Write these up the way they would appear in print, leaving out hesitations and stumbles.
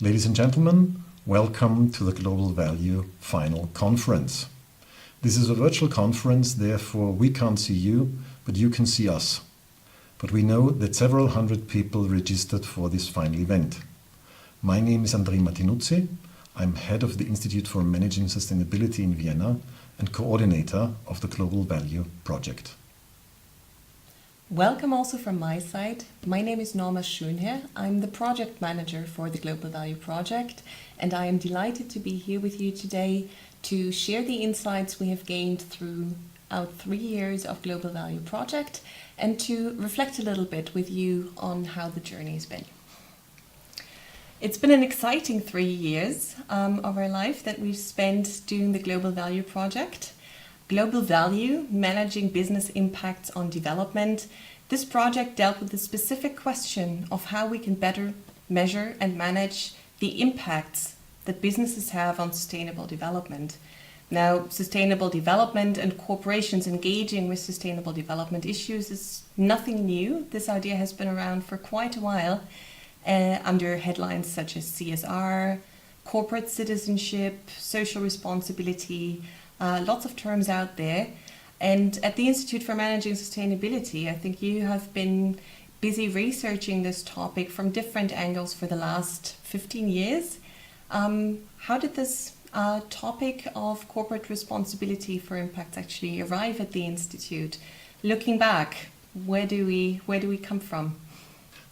Ladies and gentlemen, welcome to the Global Value Final Conference. This is a virtual conference, therefore we can't see you, but you can see us. But we know that several hundred people registered for this final event. My name is André Martinuzzi. I'm head of the Institute for Managing Sustainability in Vienna and coordinator of the Global Value project. Welcome also from my side. My name is Norma Schönherr. I'm the project manager for the Global Value project, and I am delighted to be here with you today to share the insights we have gained throughout 3 years of Global Value project and to reflect a little bit with you on how the journey has been. It's been an exciting 3 years of our life that we've spent doing the Global Value project. Global Value, managing business impacts on development. This project dealt with the specific question of how we can better measure and manage the impacts that businesses have on sustainable development. Now, sustainable development and corporations engaging with sustainable development issues is nothing new. This idea has been around for quite a while under headlines such as CSR, corporate citizenship, social responsibility, lots of terms out there. And at the Institute for Managing Sustainability, I think you have been busy researching this topic from different angles for the last 15 years. How did this topic of corporate responsibility for impacts actually arrive at the Institute? Looking back, where do we come from?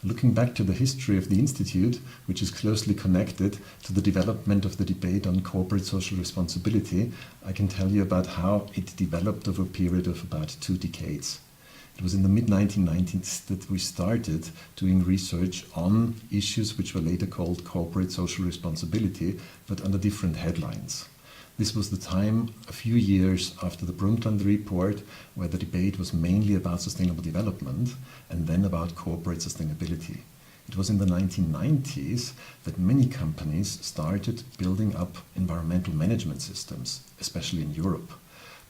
Looking back to the history of the Institute, which is closely connected to the development of the debate on corporate social responsibility, I can tell you about how it developed over a period of about 2 decades. It was in the mid-1990s that we started doing research on issues which were later called corporate social responsibility, but under different headlines. This was the time, a few years after the Brundtland report, where the debate was mainly about sustainable development and then about corporate sustainability. It was in the 1990s that many companies started building up environmental management systems, especially in Europe.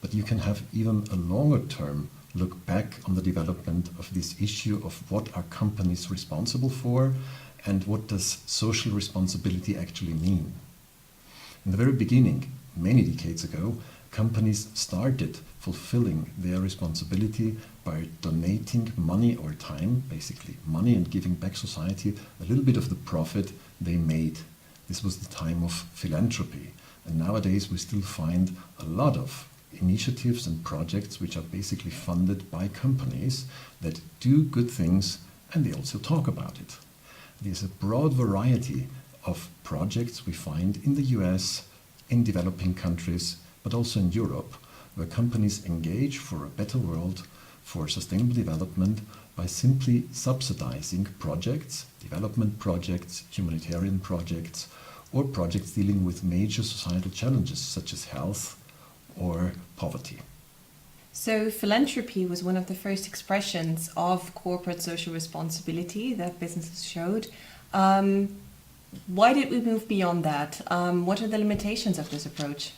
But you can have even a longer term look back on the development of this issue of what are companies responsible for and what does social responsibility actually mean. In the very beginning, many decades ago, companies started fulfilling their responsibility by donating money or time, basically money, and giving back society a little bit of the profit they made. This was the time of philanthropy. And nowadays we still find a lot of initiatives and projects which are basically funded by companies that do good things and they also talk about it. There's a broad variety of projects we find in the US, in developing countries, but also in Europe, where companies engage for a better world, for sustainable development, by simply subsidizing projects, development projects, humanitarian projects, or projects dealing with major societal challenges such as health or poverty. So philanthropy was one of the first expressions of corporate social responsibility that businesses showed. Why did we move beyond that? What are the limitations of this approach?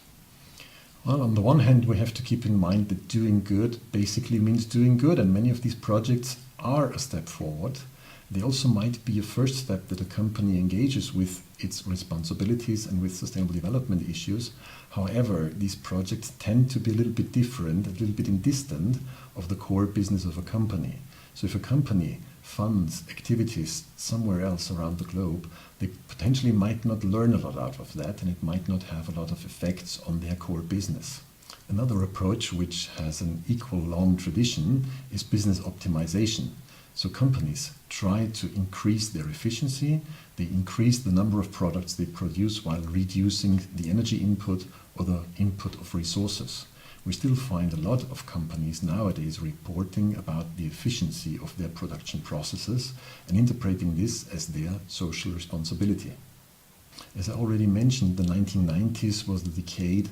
Well, on the one hand, we have to keep in mind that doing good basically means doing good, and many of these projects are a step forward. They also might be a first step that a company engages with its responsibilities and with sustainable development issues. However, these projects tend to be a little bit different, a little bit distant of the core business of a company. So if a company funds activities somewhere else around the globe, they potentially might not learn a lot out of that, and it might not have a lot of effects on their core business. Another approach which has an equal long tradition is business optimization. So companies try to increase their efficiency, they increase the number of products they produce while reducing the energy input or the input of resources. We still find a lot of companies nowadays reporting about the efficiency of their production processes and interpreting this as their social responsibility. As I already mentioned, the 1990s was the decade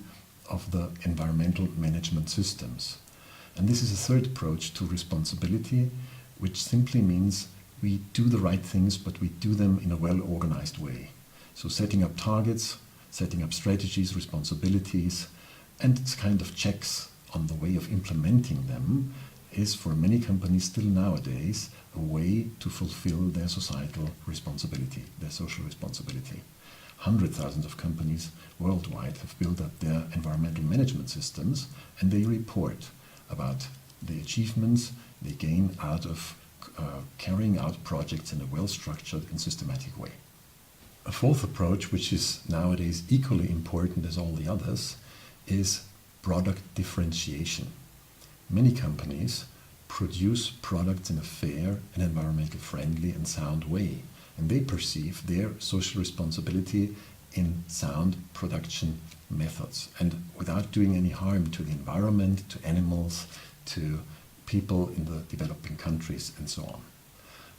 of the environmental management systems. And this is a third approach to responsibility, which simply means we do the right things, but we do them in a well-organized way. So setting up targets, setting up strategies, responsibilities, and kind of checks on the way of implementing them is for many companies still nowadays a way to fulfill their societal responsibility, their social responsibility. 100,000 of companies worldwide have built up their environmental management systems, and they report about the achievements they gain out of carrying out projects in a well-structured and systematic way. A fourth approach, which is nowadays equally important as all the others, is product differentiation. Many companies produce products in a fair and environmentally friendly and sound way, and they perceive their social responsibility in sound production methods and without doing any harm to the environment, to animals, to people in the developing countries, and so on.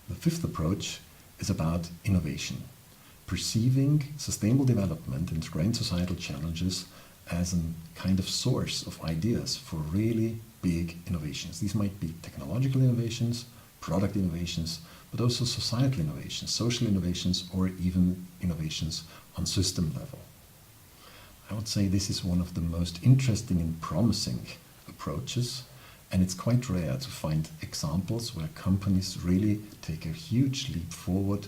The fifth approach is about innovation, perceiving sustainable development and grand societal challenges as a kind of source of ideas for really big innovations. These might be technological innovations, product innovations, but also societal innovations, social innovations, or even innovations on system level. I would say this is one of the most interesting and promising approaches, and it's quite rare to find examples where companies really take a huge leap forward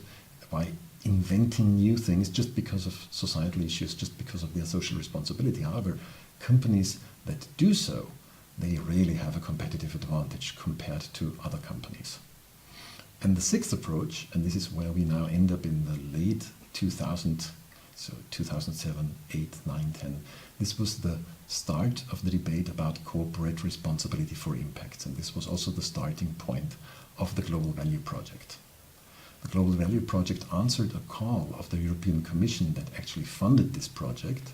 by inventing new things just because of societal issues, just because of their social responsibility. However, companies that do so, they really have a competitive advantage compared to other companies. And the sixth approach, and this is where we now end up in the late 2000s, so 2007, 8, 9, 10, this was the start of the debate about corporate responsibility for impacts, and this was also the starting point of the Global Value Project. The Global Value Project answered a call of the European Commission that actually funded this project,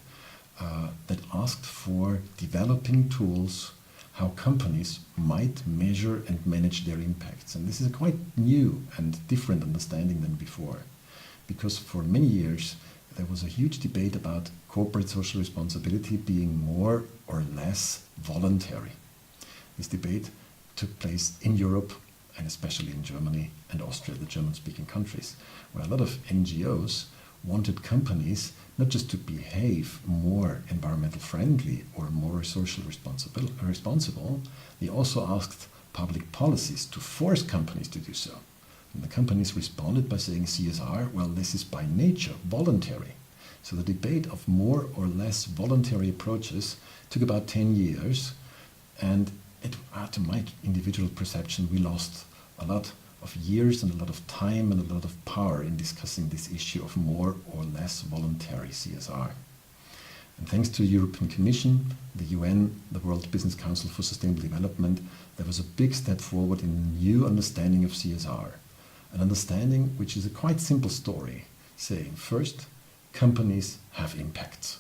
that asked for developing tools how companies might measure and manage their impacts. And this is a quite new and different understanding than before, because for many years there was a huge debate about corporate social responsibility being more or less voluntary. This debate took place in Europe, and especially in Germany and Austria, the German-speaking countries, where a lot of NGOs wanted companies not just to behave more environmental friendly or more social responsible, they also asked public policies to force companies to do so. And the companies responded by saying CSR, well, this is by nature voluntary. So the debate of more or less voluntary approaches took about 10 years, and to my individual perception, we lost a lot of years and a lot of time and a lot of power in discussing this issue of more or less voluntary CSR. And thanks to the European Commission, the UN, the World Business Council for Sustainable Development, there was a big step forward in a new understanding of CSR. An understanding which is a quite simple story, saying first, companies have impacts.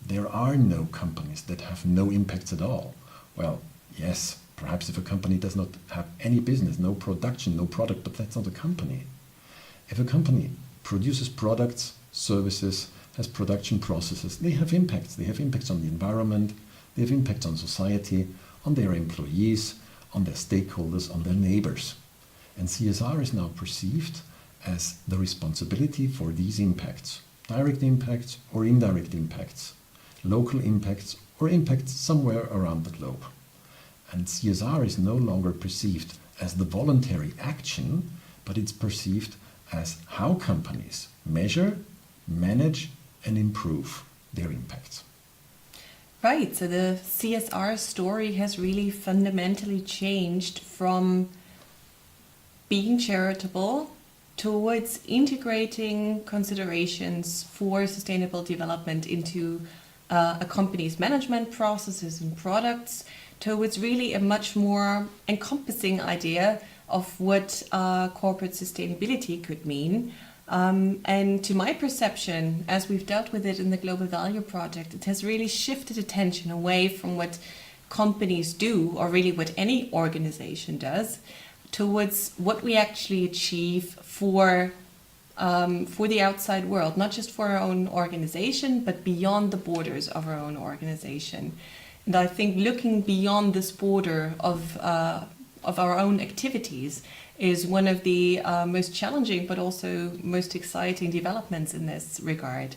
There are no companies that have no impacts at all. Well, yes, perhaps if a company does not have any business, no production, no product, but that's not a company. If a company produces products, services, has production processes, they have impacts. They have impacts on the environment, they have impacts on society, on their employees, on their stakeholders, on their neighbors. And CSR is now perceived as the responsibility for these impacts, direct impacts or indirect impacts, local impacts or impacts somewhere around the globe. And CSR is no longer perceived as the voluntary action, but it's perceived as how companies measure, manage, and improve their impacts. Right, so the CSR story has really fundamentally changed from being charitable towards integrating considerations for sustainable development into a company's management processes and products, towards really a much more encompassing idea of what corporate sustainability could mean. And to my perception, as we've dealt with it in the Global Value Project, it has really shifted attention away from what companies do, or really what any organization does, towards what we actually achieve for the outside world, not just for our own organization, but beyond the borders of our own organization. And I think looking beyond this border of our own activities is one of the most challenging but also most exciting developments in this regard.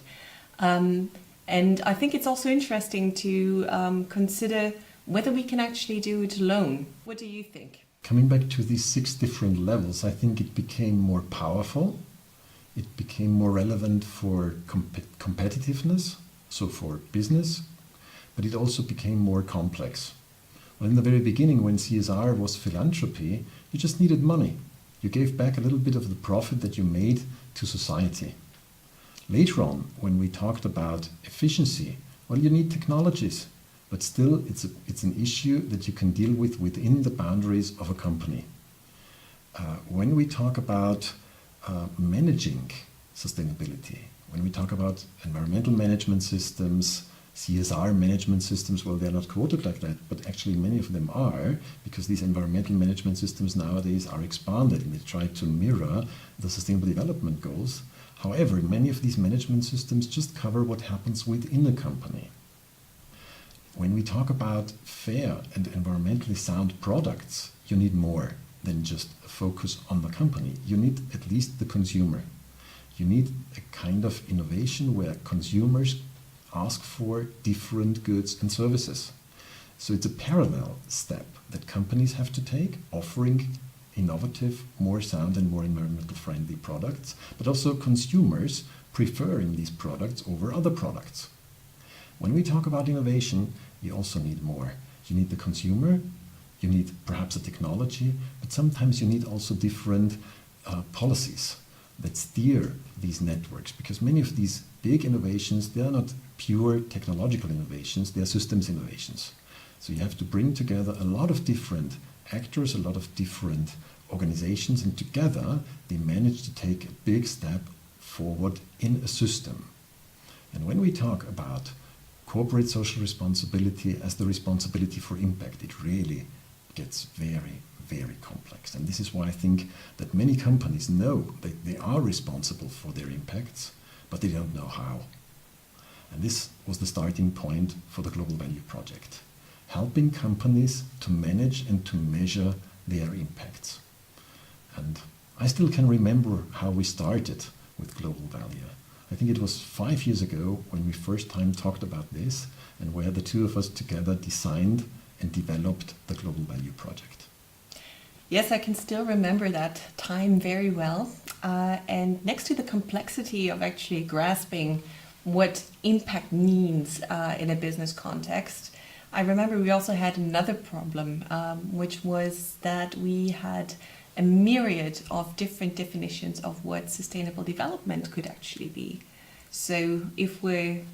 And I think it's also interesting to consider whether we can actually do it alone. What do you think? Coming back to these 6 different levels, I think it became more powerful. It became more relevant for competitiveness, so for business, but it also became more complex. Well, in the very beginning, when CSR was philanthropy, you just needed money. You gave back a little bit of the profit that you made to society. Later on, when we talked about efficiency, well, you need technologies, but still it's an issue that you can deal with within the boundaries of a company. When we talk about managing sustainability, when we talk about environmental management systems, CSR management systems, well, they're not quoted like that, but actually many of them are, because these environmental management systems nowadays are expanded and they try to mirror the Sustainable Development Goals. However, many of these management systems just cover what happens within a company. When we talk about fair and environmentally sound products, you need more than just a focus on the company. You need at least the consumer. You need a kind of innovation where consumers ask for different goods and services. So it's a parallel step that companies have to take, offering innovative, more sound and more environmental friendly products, but also consumers preferring these products over other products. When we talk about innovation, you also need more. You need the consumer, you need perhaps a technology, but sometimes you need also different policies that steer these networks, because many of these big innovations, they are not pure technological innovations, they are systems innovations. So you have to bring together a lot of different actors, a lot of different organizations, and together they manage to take a big step forward in a system. And when we talk about corporate social responsibility as the responsibility for impact, it really gets very, very complex. And this is why I think that many companies know that they are responsible for their impacts, but they don't know how. And this was the starting point for the Global Value Project, helping companies to manage and to measure their impacts. And I still can remember how we started with Global Value. I think it was 5 years ago when we first time talked about this, and where the two of us together designed and developed the Global Value Project. Yes, I can still remember that time very well. And next to the complexity of actually grasping what impact means in a business context, I remember we also had another problem, which was that we had a myriad of different definitions of what sustainable development could actually be. So if we're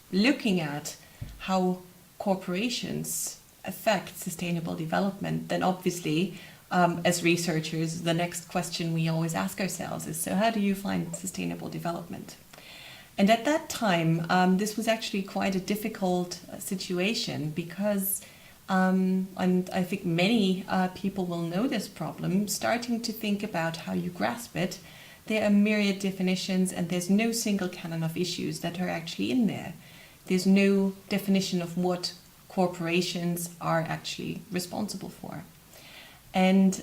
looking at how corporations affect sustainable development, then obviously as researchers, the next question we always ask ourselves is, so how do you find sustainable development? And at that time, this was actually quite a difficult situation because, and I think many people will know this problem, starting to think about how you grasp it, there are myriad definitions and there's no single canon of issues that are actually in there. There's no definition of what corporations are actually responsible for. And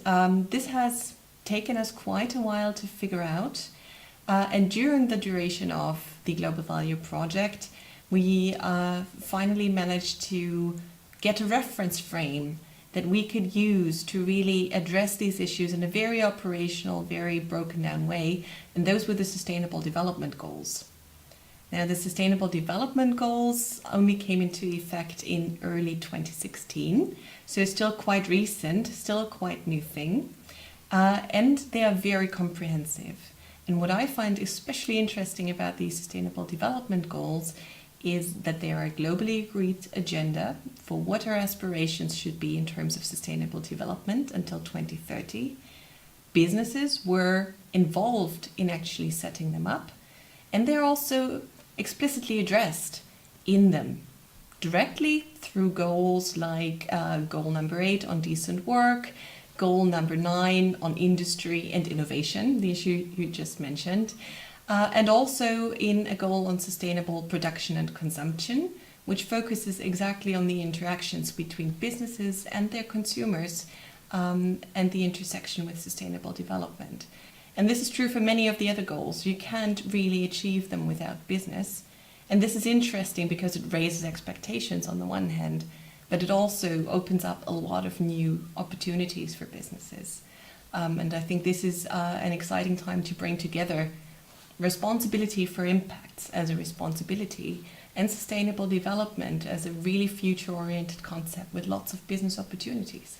this has taken us quite a while to figure out. And during the duration of the Global Value Project, we finally managed to get a reference frame that we could use to really address these issues in a very operational, very broken down way. And those were the Sustainable Development Goals. Now, the Sustainable Development Goals only came into effect in early 2016, so still quite recent, still a quite new thing, and they are very comprehensive. And what I find especially interesting about these Sustainable Development Goals is that they are a globally agreed agenda for what our aspirations should be in terms of sustainable development until 2030. Businesses were involved in actually setting them up, and they're also explicitly addressed in them, directly through goals like goal number 8 on decent work, goal number 9 on industry and innovation, the issue you just mentioned, and also in a goal on sustainable production and consumption, which focuses exactly on the interactions between businesses and their consumers and the intersection with sustainable development. And this is true for many of the other goals. You can't really achieve them without business. And this is interesting because it raises expectations on the one hand, but it also opens up a lot of new opportunities for businesses. And I think this is an exciting time to bring together responsibility for impacts as a responsibility and sustainable development as a really future-oriented concept with lots of business opportunities.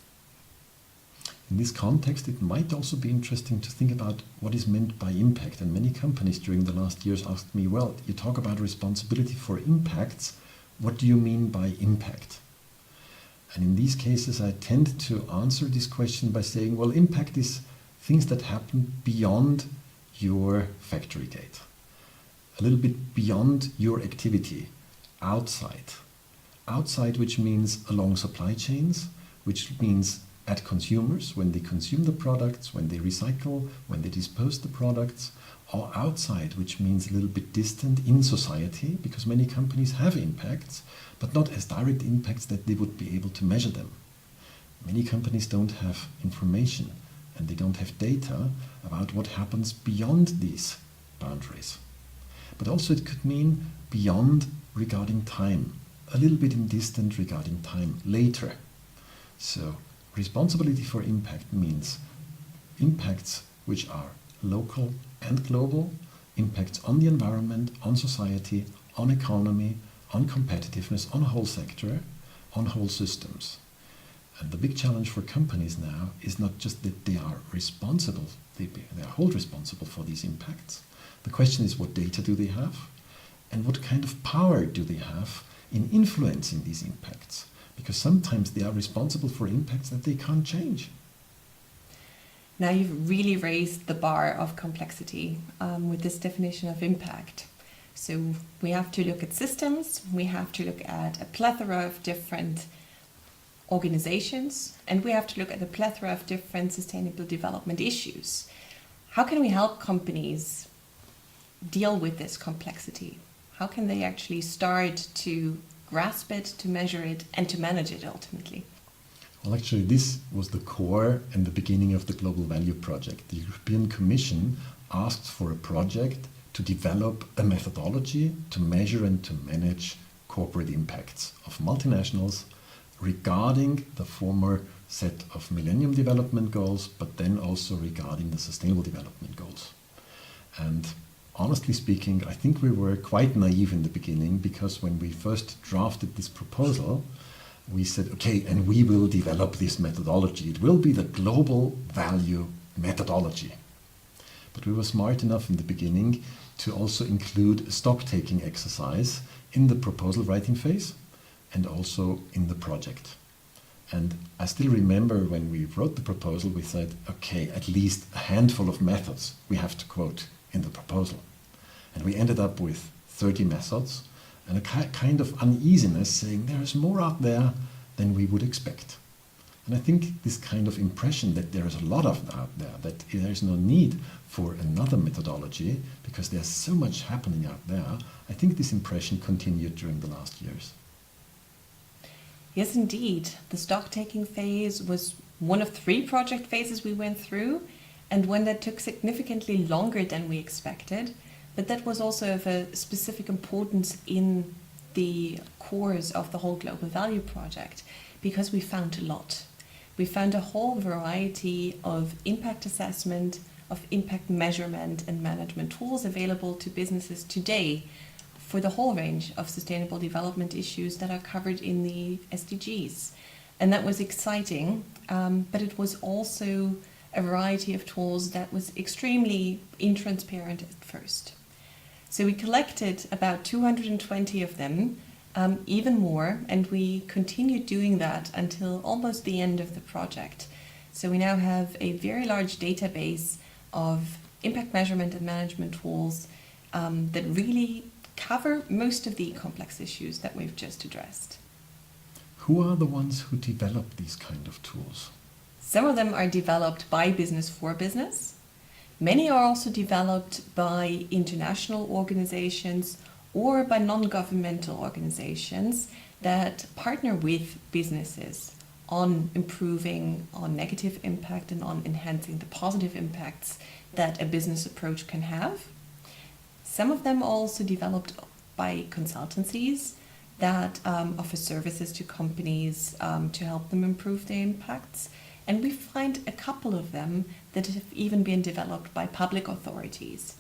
In this context, it might also be interesting to think about what is meant by impact. And many companies during the last years asked me, well, you talk about responsibility for impacts. What do you mean by impact? And in these cases, I tend to answer this question by saying, well, impact is things that happen beyond your factory gate, a little bit beyond your activity, outside. Outside, which means along supply chains, which means at consumers, when they consume the products, when they recycle, when they dispose the products, or outside, which means a little bit distant in society, because many companies have impacts, but not as direct impacts that they would be able to measure them. Many companies don't have information and they don't have data about what happens beyond these boundaries. But also it could mean beyond regarding time, a little bit in distant regarding time, later. So responsibility for impact means impacts which are local and global, impacts on the environment, on society, on economy, on competitiveness, on a whole sector, on whole systems. And the big challenge for companies now is not just that they are responsible, they are held responsible for these impacts. The question is, what data do they have? And what kind of power do they have in influencing these impacts? Because sometimes they are responsible for impacts that they can't change. Now you've really raised the bar of complexity with this definition of impact. So we have to look at systems, we have to look at a plethora of different organizations, and we have to look at a plethora of different sustainable development issues. How can we help companies deal with this complexity? How can they actually start to grasp it, to measure it, and to manage it ultimately? Well, actually, this was the core and the beginning of the Global Value Project. The European Commission asked for a project to develop a methodology to measure and to manage corporate impacts of multinationals regarding the former set of Millennium Development Goals, but then also regarding the Sustainable Development Goals. And honestly speaking, I think we were quite naive in the beginning, because when we first drafted this proposal, we said, okay, and we will develop this methodology. It will be the global value methodology. But we were smart enough in the beginning to also include a stock-taking exercise in the proposal writing phase and also in the project. And I still remember when we wrote the proposal, we said, okay, at least a handful of methods we have to quote in the proposal. And we ended up with 30 methods and a kind of uneasiness saying there is more out there than we would expect. And I think this kind of impression that there is a lot of out there, that there is no need for another methodology because there's so much happening out there, I think this impression continued during the last years. Yes, indeed. The stock-taking phase was one of 3 project phases we went through, and one that took significantly longer than we expected, but that was also of a specific importance in the cores of the whole Global Value Project, because we found a lot. We found a whole variety of impact assessment, of impact measurement and management tools available to businesses today for the whole range of sustainable development issues that are covered in the SDGs. And that was exciting, but it was also a variety of tools that was extremely intransparent at first. So we collected about 220 of them, even more, and we continued doing that until almost the end of the project. So we now have a very large database of impact measurement and management tools that really cover most of the complex issues that we've just addressed. Who are the ones who develop these kind of tools? Some of them are developed by business for business. Many are also developed by international organizations or by non-governmental organizations that partner with businesses on improving on negative impact and on enhancing the positive impacts that a business approach can have. Some of them are also developed by consultancies that offer services to companies to help them improve their impacts. And we find a couple of them that have even been developed by public authorities,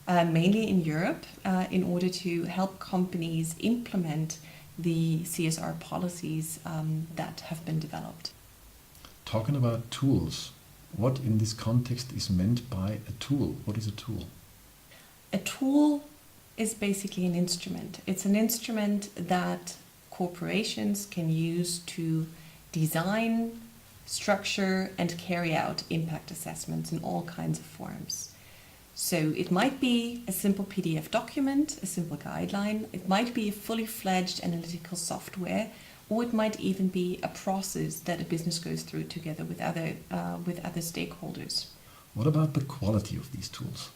mainly in Europe, in order to help companies implement the CSR policies that have been developed. Talking about tools, what in this context is meant by a tool? What is a tool? A tool is basically an instrument. It's an instrument that corporations can use to design, structure, and carry out impact assessments in all kinds of forms. So it might be a simple PDF document, a simple guideline, it might be a fully fledged analytical software, or it might even be a process that a business goes through together with other stakeholders. What about the quality of these tools?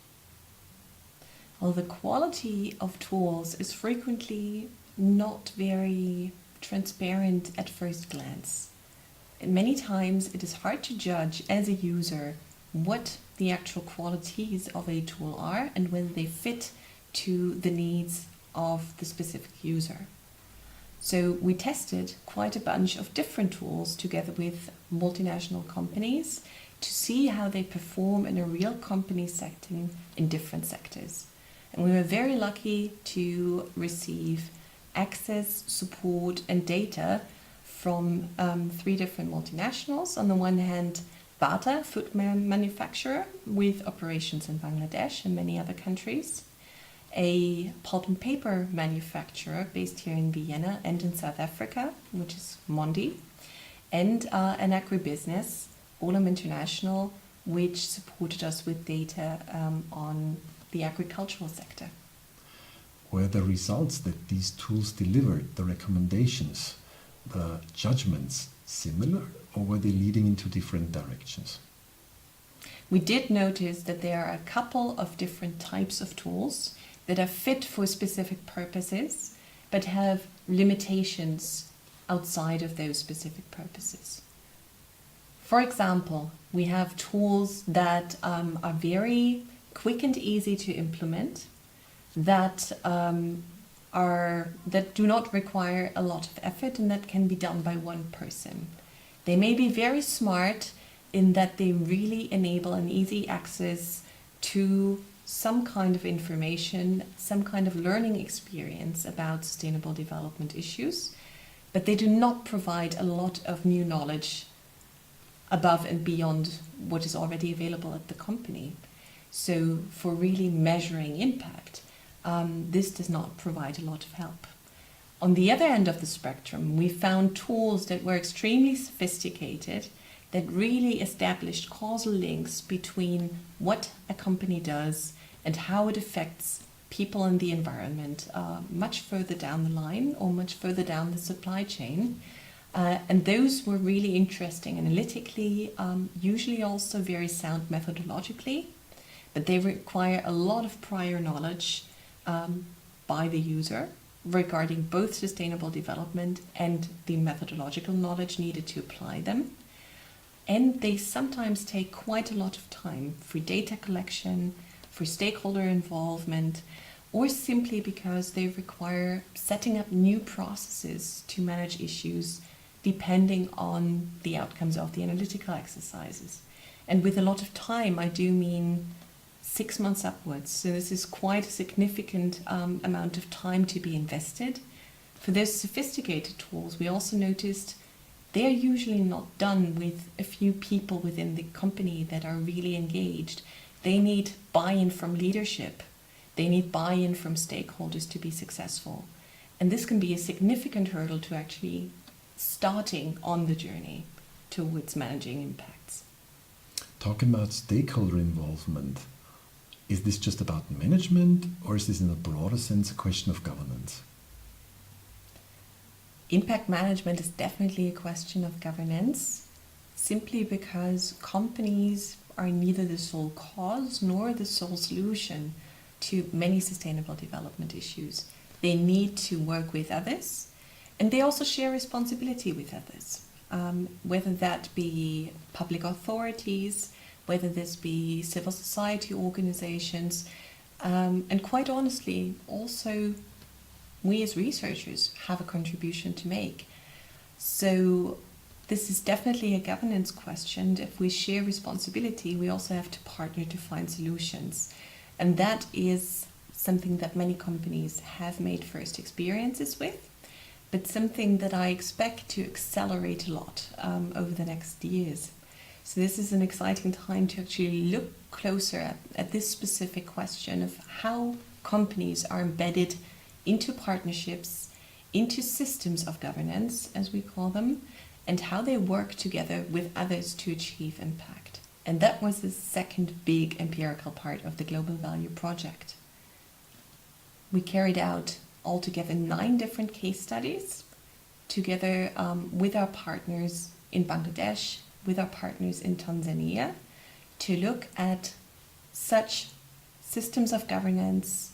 Well, the quality of tools is frequently not very transparent at first glance. And many times it is hard to judge as a user what the actual qualities of a tool are and whether they fit to the needs of the specific user. So we tested quite a bunch of different tools together with multinational companies to see how they perform in a real company setting in different sectors. And we were very lucky to receive access, support, and data from 3 different multinationals. On the one hand, Bata, footwear manufacturer with operations in Bangladesh and many other countries, a pulp and paper manufacturer based here in Vienna and in South Africa, which is Mondi, and an agribusiness, Olam International, which supported us with data on the agricultural sector. Were the results that these tools delivered, the recommendations, the judgments, similar, or were they leading into different directions? We did notice that there are a couple of different types of tools that are fit for specific purposes, but have limitations outside of those specific purposes. For example, we have tools that are very quick and easy to implement, that do not require a lot of effort and that can be done by one person. They may be very smart in that they really enable an easy access to some kind of information, some kind of learning experience about sustainable development issues, but they do not provide a lot of new knowledge above and beyond what is already available at the company. So for really measuring impact, this does not provide a lot of help. On the other end of the spectrum, we found tools that were extremely sophisticated, that really established causal links between what a company does and how it affects people and the environment much further down the line or much further down the supply chain. And those were really interesting analytically, usually also very sound methodologically, but they require a lot of prior knowledge by the user regarding both sustainable development and the methodological knowledge needed to apply them. And they sometimes take quite a lot of time for data collection, for stakeholder involvement, or simply because they require setting up new processes to manage issues depending on the outcomes of the analytical exercises. And with a lot of time, I do mean 6 months upwards. So this is quite a significant amount of time to be invested. For those sophisticated tools, we also noticed they are usually not done with a few people within the company that are really engaged. They need buy-in from leadership. They need buy-in from stakeholders to be successful. And this can be a significant hurdle to actually starting on the journey towards managing impacts. Talking about stakeholder involvement, is this just about management, or is this in a broader sense a question of governance? Impact management is definitely a question of governance, simply because companies are neither the sole cause nor the sole solution to many sustainable development issues. They need to work with others, and they also share responsibility with others, whether that be public authorities, whether this be civil society organizations, and quite honestly, also we as researchers have a contribution to make. So this is definitely a governance question. If we share responsibility, we also have to partner to find solutions. And that is something that many companies have made first experiences with, but something that I expect to accelerate a lot over the next years. So this is an exciting time to actually look closer at this specific question of how companies are embedded into partnerships, into systems of governance, as we call them, and how they work together with others to achieve impact. And that was the second big empirical part of the Global Value project. We carried out altogether 9 different case studies together with our partners in Bangladesh, with our partners in Tanzania, to look at such systems of governance,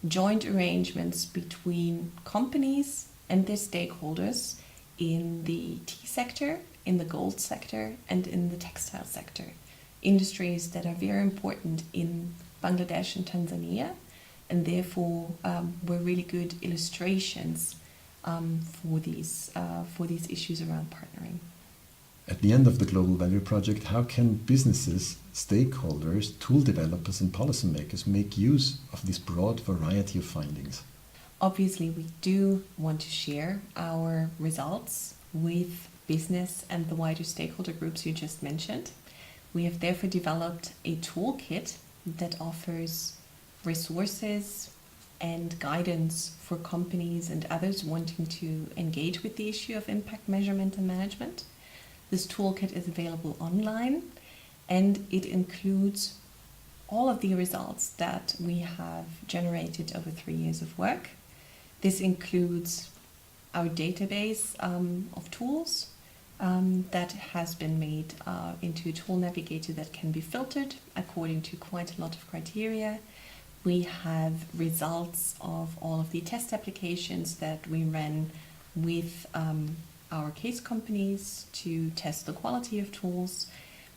joint arrangements between companies and their stakeholders in the tea sector, in the gold sector, and in the textile sector. Industries that are very important in Bangladesh and Tanzania, and therefore were really good illustrations for these issues around partnering. At the end of the Global Value project, how can businesses, stakeholders, tool developers and policymakers make use of this broad variety of findings? Obviously, we do want to share our results with business and the wider stakeholder groups you just mentioned. We have therefore developed a toolkit that offers resources and guidance for companies and others wanting to engage with the issue of impact measurement and management. This toolkit is available online, and it includes all of the results that we have generated over 3 years of work. This includes our database of tools that has been made into a tool navigator that can be filtered according to quite a lot of criteria. We have results of all of the test applications that we ran with our case companies to test the quality of tools.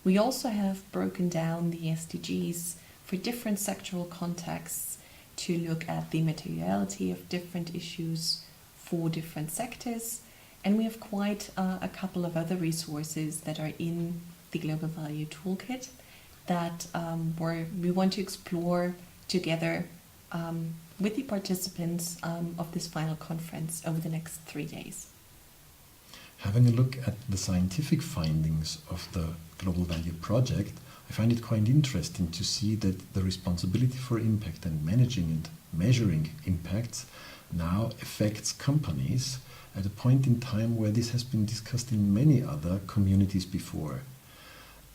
We also have broken down the SDGs for different sectoral contexts to look at the materiality of different issues for different sectors. And we have quite a couple of other resources that are in the Global Value Toolkit that we want to explore together with the participants of this final conference over the next 3 days. Having a look at the scientific findings of the Global Value project, I find it quite interesting to see that the responsibility for impact and managing and measuring impacts now affects companies at a point in time where this has been discussed in many other communities before.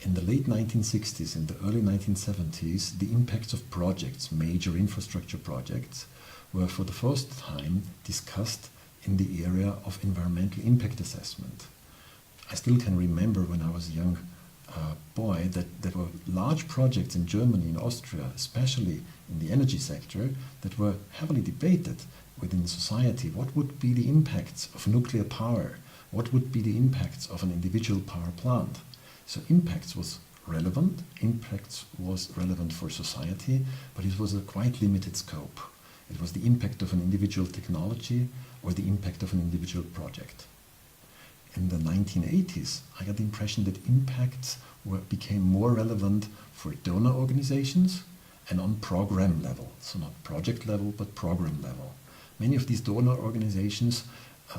In the late 1960s and the early 1970s, the impacts of projects, major infrastructure projects, were for the first time discussed in the area of environmental impact assessment. I still can remember when I was a young boy that there were large projects in Germany and Austria, especially in the energy sector, that were heavily debated within society. What would be the impacts of nuclear power? What would be the impacts of an individual power plant? So impacts was relevant. Impacts was relevant for society, but it was a quite limited scope. It was the impact of an individual technology or the impact of an individual project. In the 1980s, I got the impression that impacts became more relevant for donor organizations and on program level. So not project level, but program level. Many of these donor organizations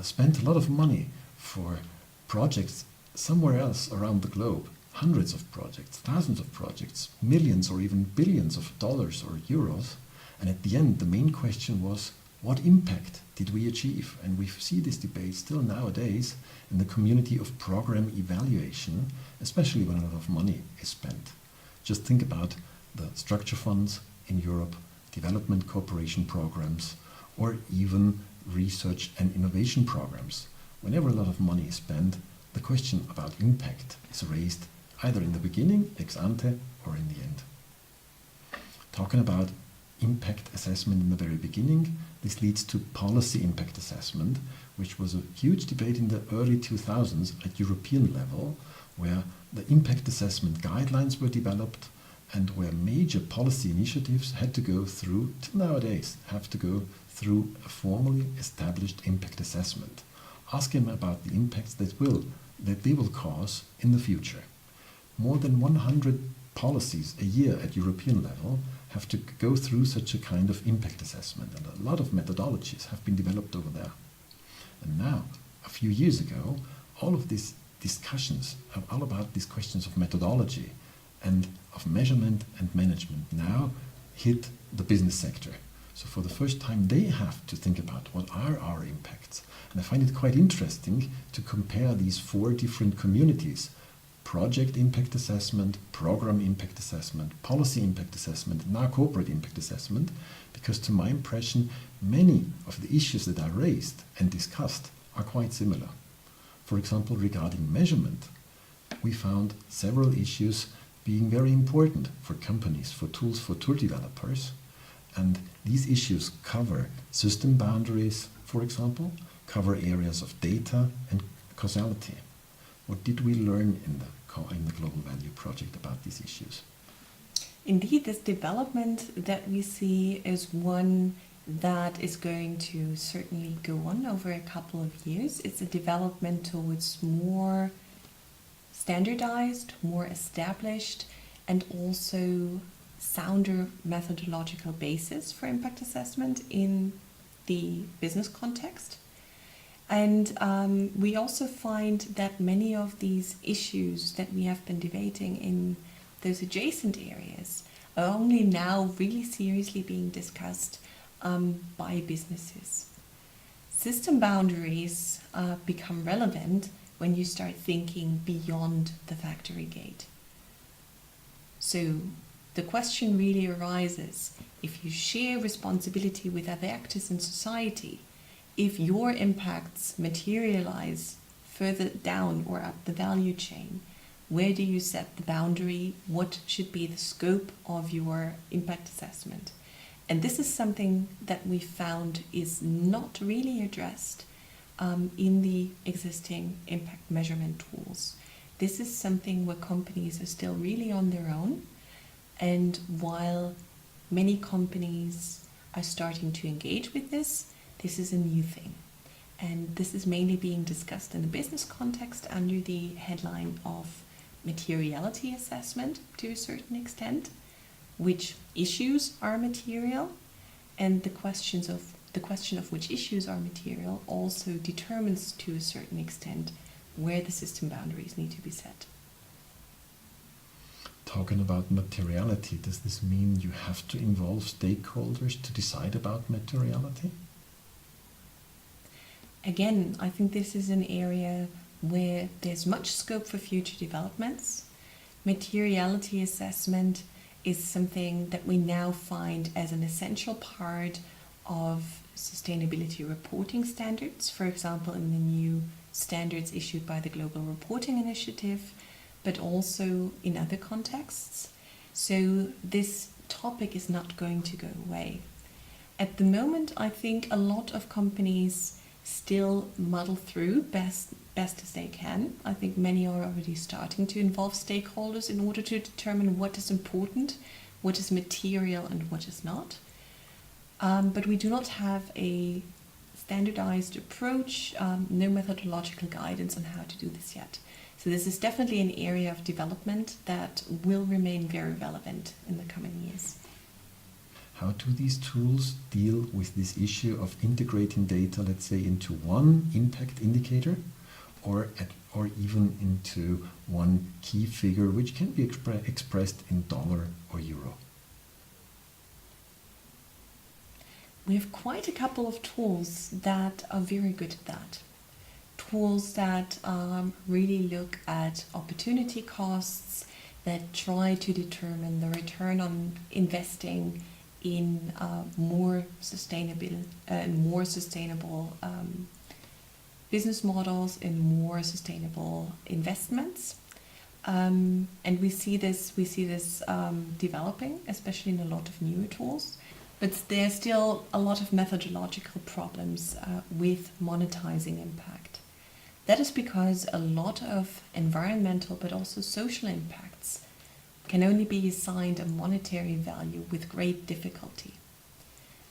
spent a lot of money for projects somewhere else around the globe. Hundreds of projects, thousands of projects, millions or even billions of dollars or euros. And at the end, the main question was, what impact did we achieve? And we see this debate still nowadays in the community of program evaluation, especially when a lot of money is spent. Just think about the structure funds in Europe, development cooperation programs, or even research and innovation programs. Whenever a lot of money is spent, the question about impact is raised either in the beginning, ex ante, or in the end. Talking about impact assessment in the very beginning, this leads to policy impact assessment, which was a huge debate in the early 2000s at European level, where the impact assessment guidelines were developed and where major policy initiatives had to go through, till nowadays, have to go through a formally established impact assessment. Ask him about the impacts that they will cause in the future. More than 100 policies a year at European level have to go through such a kind of impact assessment, and a lot of methodologies have been developed over there. And now, a few years ago, all of these discussions are all about these questions of methodology and of measurement and management now hit the business sector. So for the first time they have to think about what are our impacts. And I find it quite interesting to compare these 4 different communities: project impact assessment, program impact assessment, policy impact assessment, now corporate impact assessment, because to my impression many of the issues that are raised and discussed are quite similar. For example, regarding measurement, we found several issues being very important for companies, for tools, for tool developers. And these issues cover system boundaries, for example, cover areas of data and causality. What did we learn in the Global Value project about these issues? Indeed, this development that we see is one that is going to certainly go on over a couple of years. It's a development towards more standardized, more established, and also sounder methodological basis for impact assessment in the business context. And we also find that many of these issues that we have been debating in those adjacent areas are only now really seriously being discussed by businesses. System boundaries become relevant when you start thinking beyond the factory gate. So the question really arises, if you share responsibility with other actors in society, if your impacts materialize further down or up the value chain, where do you set the boundary? What should be the scope of your impact assessment? And this is something that we found is not really addressed in the existing impact measurement tools. This is something where companies are still really on their own. And while many companies are starting to engage with this, this is a new thing. And this is mainly being discussed in the business context under the headline of materiality assessment to a certain extent, which issues are material, and the question of which issues are material also determines to a certain extent where the system boundaries need to be set. Talking about materiality, does this mean you have to involve stakeholders to decide about materiality? Again, I think this is an area where there's much scope for future developments. Materiality assessment is something that we now find as an essential part of sustainability reporting standards, for example, in the new standards issued by the Global Reporting Initiative, but also in other contexts. So this topic is not going to go away. At the moment, I think a lot of companies still muddle through best as they can. I think many are already starting to involve stakeholders in order to determine what is important, what is material and what is not. But we do not have a standardized approach, no methodological guidance on how to do this yet. So this is definitely an area of development that will remain very relevant in the coming years. How do these tools deal with this issue of integrating data, let's say, into one impact indicator or even into one key figure which can be expressed in dollar or euro? We have quite a couple of tools that are very good at that. Tools that really look at opportunity costs, that try to determine the return on investing in more sustainable business models, in more sustainable investments, and we see this developing, especially in a lot of newer tools. But there's still a lot of methodological problems with monetizing impact. That is because a lot of environmental but also social impacts can only be assigned a monetary value with great difficulty.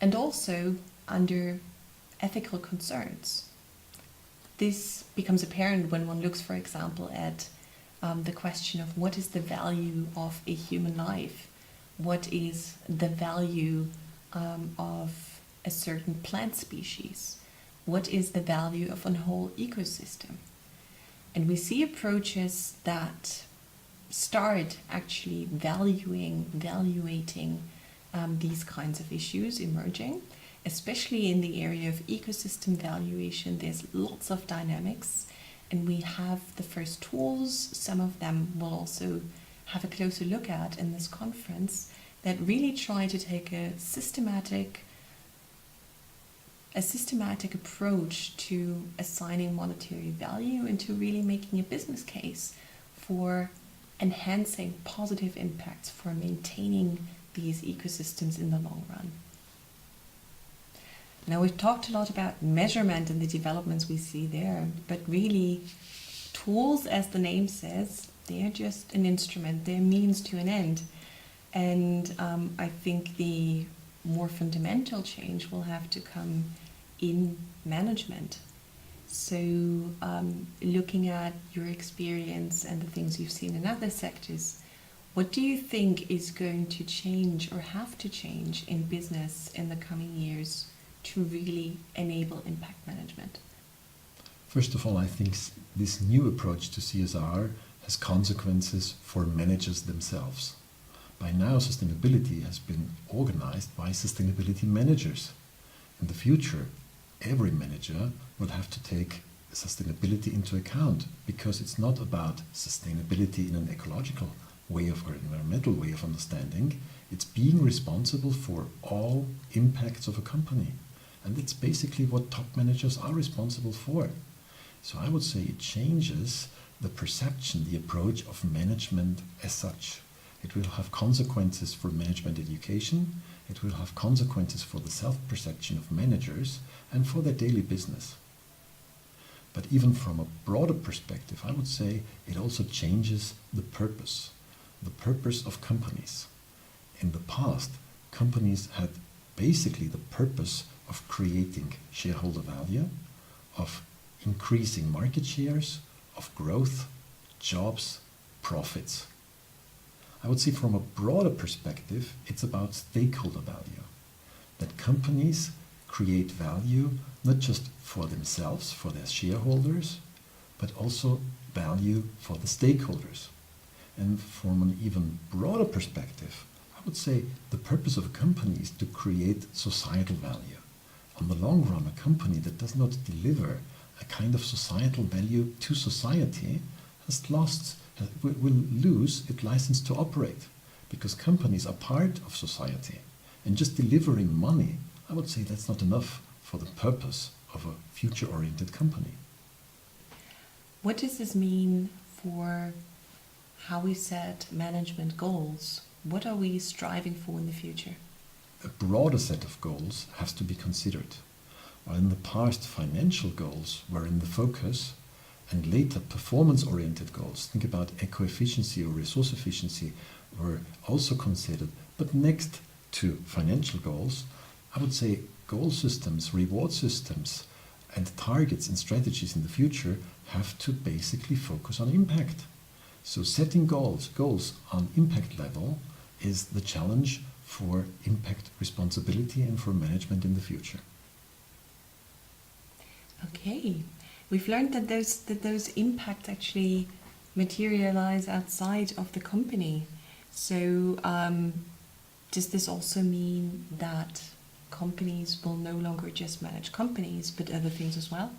And also, under ethical concerns. This becomes apparent when one looks, for example, at the question of what is the value of a human life? What is the value of a certain plant species? What is the value of a whole ecosystem? And we see approaches that start actually evaluating these kinds of issues emerging, especially in the area of ecosystem valuation. There's lots of dynamics, and we have the first tools. Some of them we'll also have a closer look at in this conference that really try to take a systematic approach to assigning monetary value and to really making a business case for enhancing positive impacts, for maintaining these ecosystems in the long run. Now, we've talked a lot about measurement and the developments we see there, but really tools, as the name says, they're just an instrument, they're means to an end. And I think the more fundamental change will have to come in management. So looking at your experience and the things you've seen in other sectors, what do you think is going to change or have to change in business in the coming years to really enable impact management? First of all, I think this new approach to CSR has consequences for managers themselves. By now, sustainability has been organized by sustainability managers. In the future, every manager will have to take sustainability into account, because it's not about sustainability in an ecological way of or environmental way of understanding. It's being responsible for all impacts of a company. And it's basically what top managers are responsible for. So I would say it changes the perception, the approach of management as such. It will have consequences for management education. It will have consequences for the self-perception of managers and for their daily business. But even from a broader perspective, I would say it also changes the purpose of companies. In the past, companies had basically the purpose of creating shareholder value, of increasing market shares, of growth, jobs, profits. I would say from a broader perspective, it's about stakeholder value. That companies create value not just for themselves, for their shareholders, but also value for the stakeholders. And from an even broader perspective, I would say the purpose of a company is to create societal value. On the long run, a company that does not deliver a kind of societal value to society will lose its license to operate, because companies are part of society, and just delivering money, I would say that's not enough for the purpose of a future-oriented company. What does this mean for how we set management goals? What are we striving for in the future? A broader set of goals has to be considered. While in the past financial goals were in the focus, and later performance-oriented goals, think about eco-efficiency or resource efficiency, were also considered. But next to financial goals, I would say goal systems, reward systems, and targets and strategies in the future have to basically focus on impact. So setting goals on impact level is the challenge for impact responsibility and for management in the future. Okay. We've learned that those impacts actually materialize outside of the company. So does this also mean that companies will no longer just manage companies, but other things as well?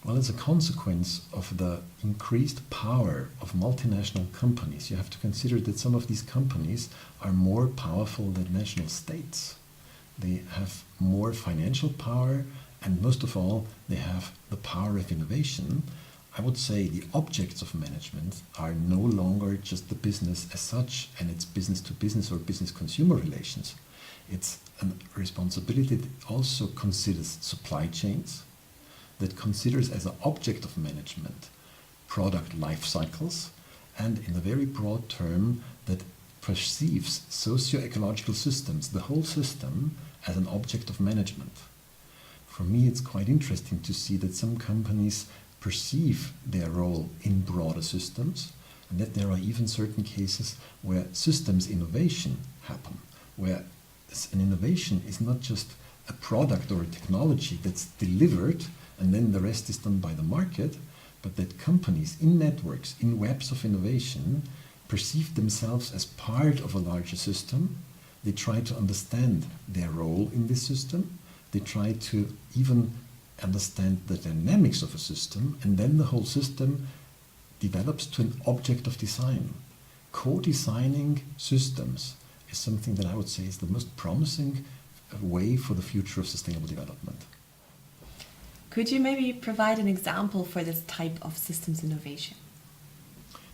Well, as a consequence of the increased power of multinational companies, you have to consider that some of these companies are more powerful than national states. They have more financial power, and most of all, they have the power of innovation. I would say the objects of management are no longer just the business as such, and it's business to business or business consumer relations. It's a responsibility that also considers supply chains, that considers as an object of management product life cycles, and in a very broad term that perceives socio-ecological systems, the whole system, as an object of management. For me, it's quite interesting to see that some companies perceive their role in broader systems, and that there are even certain cases where systems innovation happen, where an innovation is not just a product or a technology that's delivered and then the rest is done by the market, but that companies in networks, in webs of innovation, perceive themselves as part of a larger system. They try to understand their role in this system. They try to even understand the dynamics of a system, and then the whole system develops to an object of design. Co-designing systems is something that I would say is the most promising way for the future of sustainable development. Could you maybe provide an example for this type of systems innovation?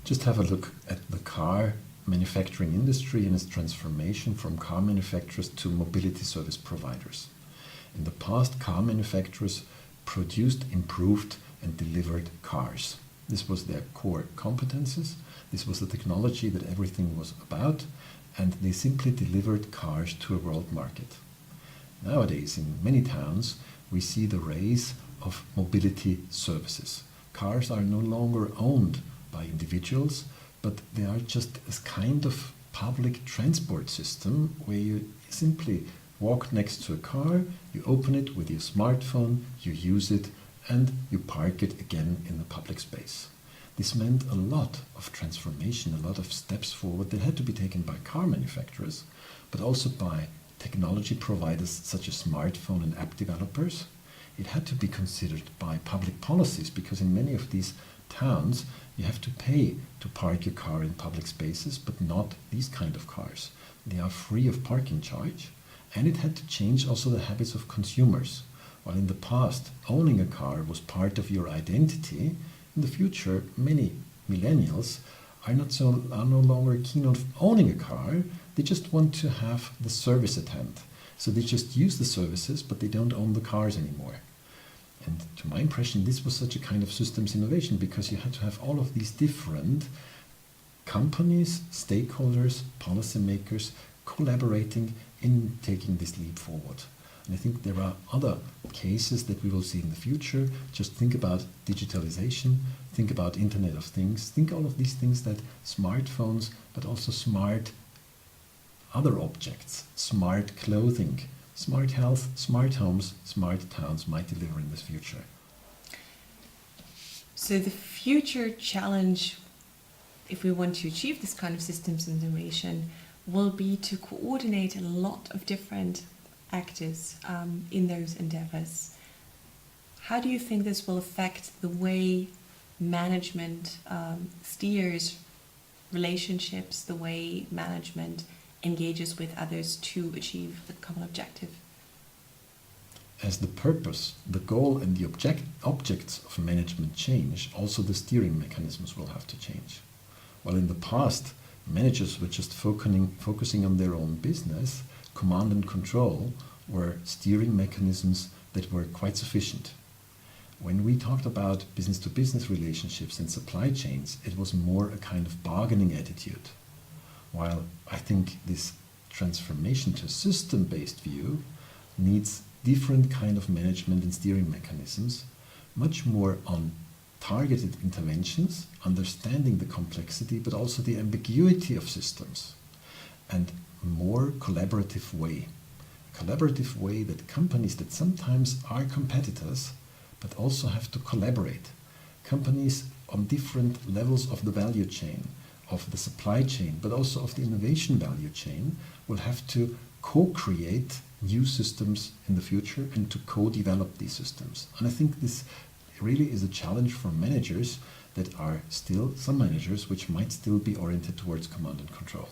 Just have a look at the car manufacturing industry and its transformation from car manufacturers to mobility service providers. In the past, car manufacturers produced, improved, and delivered cars. This was their core competences. This was the technology that everything was about, and they simply delivered cars to a world market. Nowadays, in many towns, we see the rise of mobility services. Cars are no longer owned by individuals, but they are just a kind of public transport system where you simply walk next to a car, you open it with your smartphone, you use it, and you park it again in the public space. This meant a lot of transformation, a lot of steps forward that had to be taken by car manufacturers, but also by technology providers such as smartphone and app developers. It had to be considered by public policies, because in many of these towns you have to pay to park your car in public spaces, but not these kind of cars. They are free of parking charge. And it had to change also the habits of consumers. While in the past owning a car was part of your identity, in the future many millennials are no longer keen on owning a car. They just want to have the service at hand. So they just use the services, but they don't own the cars anymore. And to my impression, this was such a kind of systems innovation, because you had to have all of these different companies, stakeholders, policymakers collaborating in taking this leap forward. And I think there are other cases that we will see in the future. Just think about digitalization, think about Internet of Things, think all of these things that smartphones, but also smart other objects, smart clothing, smart health, smart homes, smart towns might deliver in this future. So the future challenge, if we want to achieve this kind of systems innovation, will be to coordinate a lot of different actors in those endeavors. How do you think this will affect the way management steers relationships, the way management engages with others to achieve the common objective? As the purpose, the goal, and the objects of management change, also the steering mechanisms will have to change. While in the past, managers were just focusing on their own business, command and control were steering mechanisms that were quite sufficient. When we talked about business-to-business relationships and supply chains, it was more a kind of bargaining attitude. While I think this transformation to a system-based view needs different kind of management and steering mechanisms, much more on targeted interventions, understanding the complexity, but also the ambiguity of systems, and more collaborative way. A collaborative way that companies that sometimes are competitors, but also have to collaborate. Companies on different levels of the value chain, of the supply chain, but also of the innovation value chain, will have to co-create new systems in the future and to co-develop these systems. And I think this really is a challenge for managers that are still, some managers which might still be oriented towards command and control.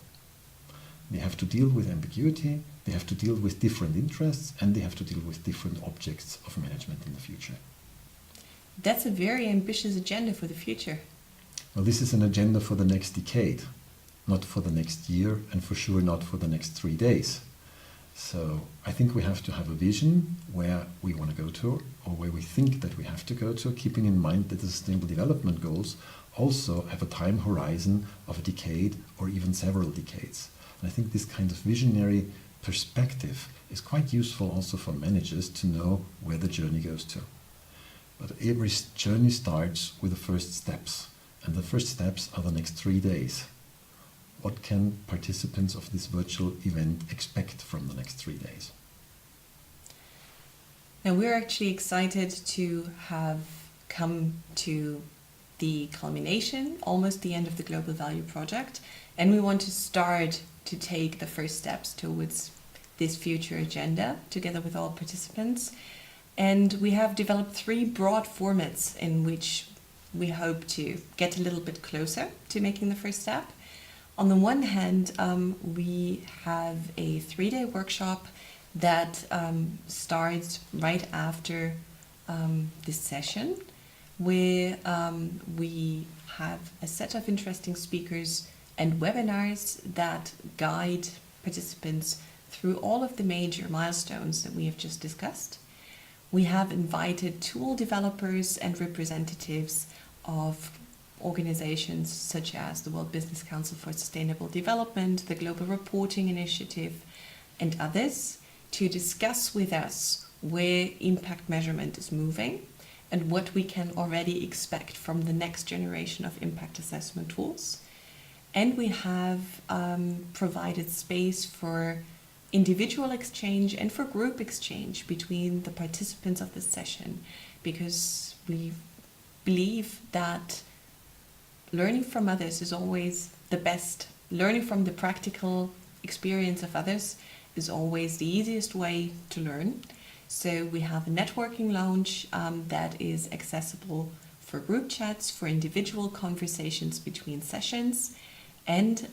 They have to deal with ambiguity, they have to deal with different interests, and they have to deal with different objects of management in the future. That's a very ambitious agenda for the future. Well, this is an agenda for the next decade, not for the next year, and for sure not for the next 3 days. So I think we have to have a vision where we want to go to, or where we think that we have to go to, keeping in mind that the Sustainable Development Goals also have a time horizon of a decade or even several decades. And I think this kind of visionary perspective is quite useful also for managers to know where the journey goes to. But every journey starts with the first steps, and the first steps are the next 3 days. What can participants of this virtual event expect from the next 3 days? Now we're actually excited to have come to the culmination, almost the end of the Global Value Project, and we want to start to take the first steps towards this future agenda together with all participants. And we have developed 3 broad formats in which we hope to get a little bit closer to making the first step. On the one hand, we have a 3-day workshop that starts right after this session, where we have a set of interesting speakers and webinars that guide participants through all of the major milestones that we have just discussed. We have invited tool developers and representatives of organizations such as the World Business Council for Sustainable Development, the Global Reporting Initiative, and others to discuss with us where impact measurement is moving and what we can already expect from the next generation of impact assessment tools. And we have provided space for individual exchange and for group exchange between the participants of this session, because we believe that learning from others is always the best. Learning from the practical experience of others is always the easiest way to learn. So we have a networking lounge that is accessible for group chats, for individual conversations between sessions, and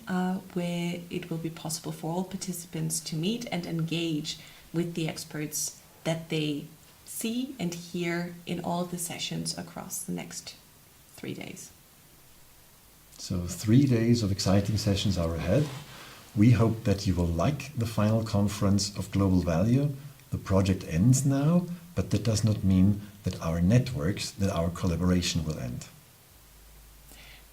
where it will be possible for all participants to meet and engage with the experts that they see and hear in all the sessions across the next 3 days. So 3 days of exciting sessions are ahead. We hope that you will like the final conference of Global Value. The project ends now, but that does not mean that our networks, that our collaboration will end.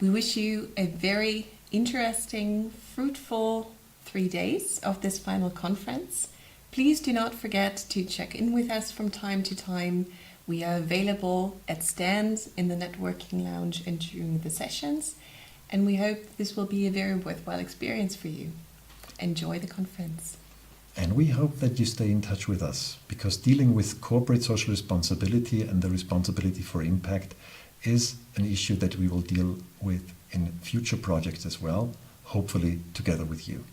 We wish you a very interesting, fruitful 3 days of this final conference. Please do not forget to check in with us from time to time. We are available at stands in the networking lounge and during the sessions, and we hope this will be a very worthwhile experience for you. Enjoy the conference. And we hope that you stay in touch with us, because dealing with corporate social responsibility and the responsibility for impact is an issue that we will deal with in future projects as well, hopefully together with you.